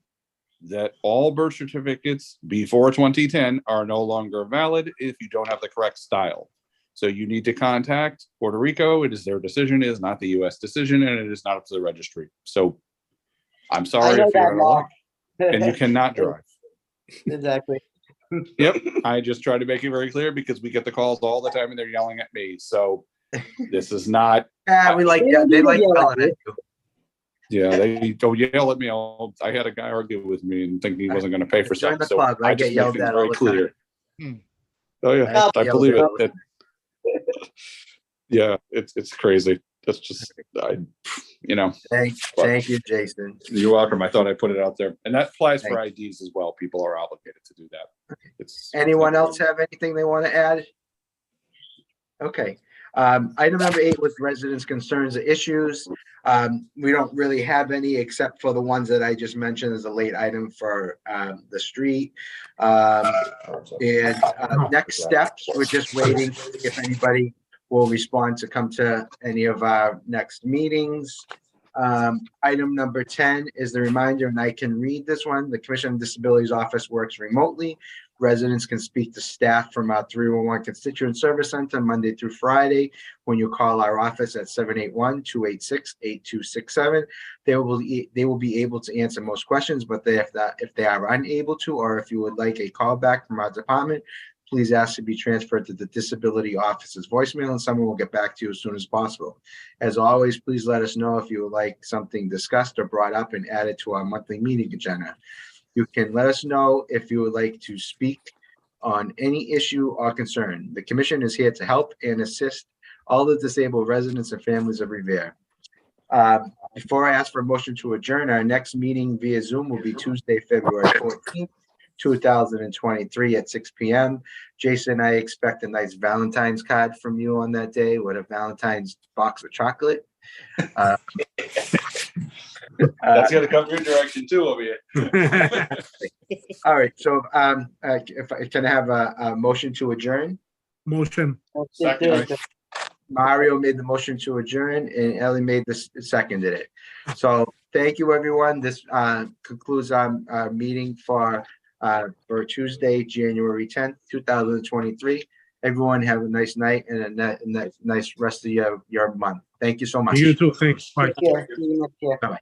that all birth certificates before 2010 are no longer valid if you don't have the correct style. So you need to contact Puerto Rico. It is their decision, it is not the US decision, and it is not up to the registry. So I'm I sorry know if you're that out of law. luck and you cannot drive. Exactly. Yep, I just try to make it very clear because we get the calls all the time and they're yelling at me. So this is not, yeah, we like, yeah, they like yelling at you. yeah, they don't yell at me. I had a guy argue with me and think he wasn't going to pay for Join something. the So club. I I get just make yelled things at all very the clear. time. Oh yeah, I I get believe yelled it. at all Yeah, it's crazy. That's just, Thank you, Jason. You're welcome. I thought I put it out there. And that applies for Thank IDs as well. People are obligated to do that. Anyone else have anything they want to add? Okay. Item number 8 was residents' concerns or issues. We don't really have any except for the ones that I just mentioned as a late item for the street. Next steps, we're just waiting if anybody will respond to come to any of our next meetings. Item number 10 is the reminder, and I can read this one. The Commission on Disabilities Office works remotely. Residents can speak to staff from our 311 Constituent Service Center Monday through Friday. When you call our office at 781-286-8267, they will be able to answer most questions, but if they are unable to, or if you would like a call back from our department, please ask to be transferred to the Disability Office's voicemail and someone will get back to you as soon as possible. As always, please let us know if you would like something discussed or brought up and added to our monthly meeting agenda. You can let us know if you would like to speak on any issue or concern. The Commission is here to help and assist all the disabled residents and families of Revere. Before I ask for a motion to adjourn, our next meeting via Zoom will be Tuesday, February 14th. 2023 at 6 p.m. Jason, I expect a nice Valentine's card from you on that day with a Valentine's box of chocolate. That's going to come your direction too over here. All right, so if I can have a motion to adjourn. Motion. Second. Mario made the motion to adjourn and Ellie made seconded it. So thank you, everyone. This concludes our meeting for Tuesday, January 10th, 2023. Everyone have a nice night and a nice rest of your month. Thank you so much. You too. Thanks. Bye. Take care. See you next year. Bye-bye.